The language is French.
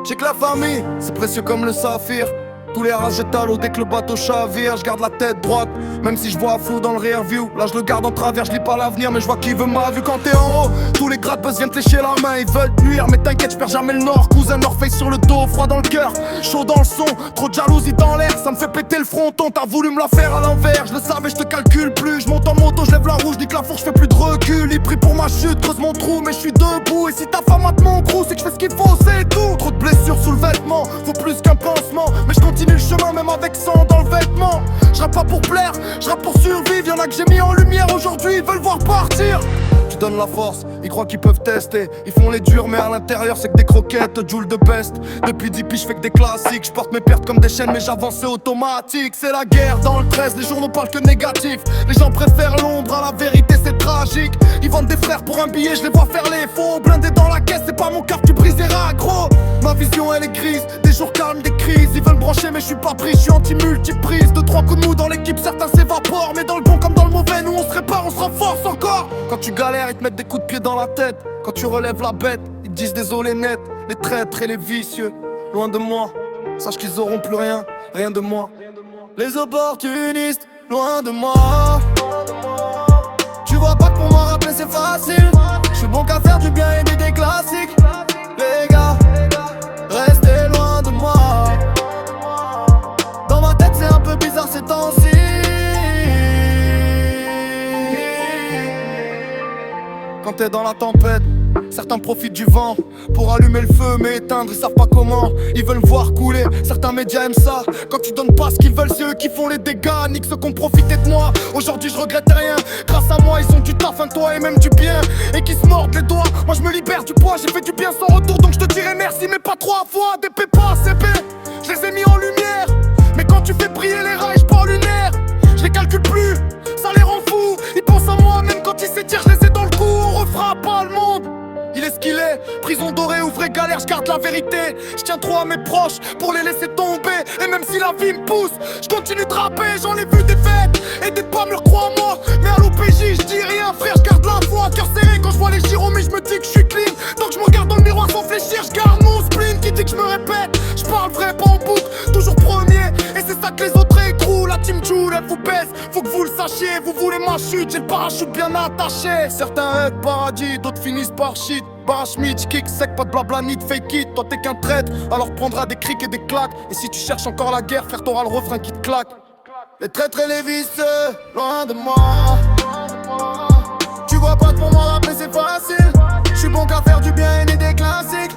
J'ai que la famille, c'est précieux comme le saphir. Tous les rages à l'eau dès que le bateau chavire. Je garde la tête droite, même si je vois flou dans le rear view. Là je le garde en travers, je lis pas l'avenir, mais je vois qui veut ma vue. Quand t'es en haut, tous les gratte-buzz viennent te lécher la main. Ils veulent te nuire, mais t'inquiète, je perds jamais le nord. Cousin North Face sur le dos, froid dans le cœur, chaud dans le son. Trop de jalousie dans l'air, ça me fait péter le fronton. T'as voulu me la faire à l'envers, je le savais, je te calcule plus. Je monte en moto, je lève la rouge, dis que la fourche, je fais plus de recul. Il prie pour ma chute, creuse mon trou, mais je suis debout. Et si ta femme mate mon crew, c'est que je fais ce qu'il faut, c'est tout. Trop de blessures sous le vêtement, faut plus qu'un pansement. Mais je continue le chemin, même avec sang dans le vêtement. Je rappe pas pour plaire, je rappe pour survivre. Y'en a que j'ai mis en lumière aujourd'hui, ils veulent voir partir. Je donne la force, ils croient qu'ils peuvent tester. Ils font les durs mais à l'intérieur c'est que des croquettes. Joule de peste, depuis 10 piges je fais que des classiques. Je porte mes pertes comme des chaînes mais j'avance c'est automatique. C'est la guerre dans le 13, les journaux parlent que négatif. Les gens préfèrent l'ombre à la vérité, c'est tragique. Ils vendent des frères pour un billet, je les vois faire les faux. Blindés dans la caisse, c'est pas mon cœur que tu briseras gros. Ma vision elle est grise, des jours calmes, des crises. Ils veulent brancher mais je suis pas pris, je suis anti-multiprise. 2-3 coups de mou dans l'équipe, certains s'évaporent. Mais dans le bon comme dans le mauvais, nous on se répare, on se renforce encore. Quand tu galères, ils te mettent des coups de pied dans la tête. Quand tu relèves la bête, ils te disent désolé net. Les traîtres et les vicieux, loin de moi. Sache qu'ils auront plus rien, rien de moi. Les opportunistes, loin de moi. Tu vois pas que pour moi rappeler c'est facile. Je suis bon qu'à faire du bien et des classiques. Les gars, restez loin de moi. Dans ma tête c'est un peu bizarre ces temps-ci. Quand t'es dans la tempête, certains profitent du vent pour allumer le feu mais éteindre, ils savent pas comment. Ils veulent voir couler, certains médias aiment ça. Quand tu donnes pas ce qu'ils veulent, c'est eux qui font les dégâts. Nique ceux qui ont profité de moi. Aujourd'hui je regrette rien, grâce à moi ils ont du taf, un toit et même du bien. Et qui se mordent les doigts, moi je me libère du poids. J'ai fait du bien sans retour donc je te dirai merci mais pas 3 fois. Des pépas, CP, je les ai mis en lumière. Mais quand tu fais briller les rails, je prends lunaire. Je les calcule plus, ça les rend fous. Ils pensent à moi même quand ils s'étirent, je les ai dans le cou. On refera pas le monde, il est ce qu'il est. Prison dorée ou vraie galère, je garde la vérité. Je tiens trop à mes proches pour les laisser tomber. Et même si la vie me pousse, je continue de rapper. J'en ai vu des fêtes et des pas me le croient moi. Mais à l'OPJ je dis rien frère, je garde la foi. Cœur serré quand je vois les gyros mais je me dis que je suis clean. Tant que je me regarde dans le miroir sans fléchir, je garde mon spleen. Qui dit que je me répète, je parle vrai pas en boucle. Toujours premier et c'est ça que les autres écrouent. La team Joule elle vous baisse, faut que vous le sachiez. Vous voulez ma chute, j'ai le parachute bien attaché. Certains aident paradis, d'autres finissent par shit. Schmidt, kick sec, pas de blabla ni de fake it. Toi t'es qu'un traître, alors prendras des crics et des claques. Et si tu cherches encore la guerre, frère t'auras le refrain qui te claque. Les traîtres et les vicieux, loin de moi. Tu vois pas que pour moi rappeler c'est facile. Je suis bon qu'à faire du bien et des classiques.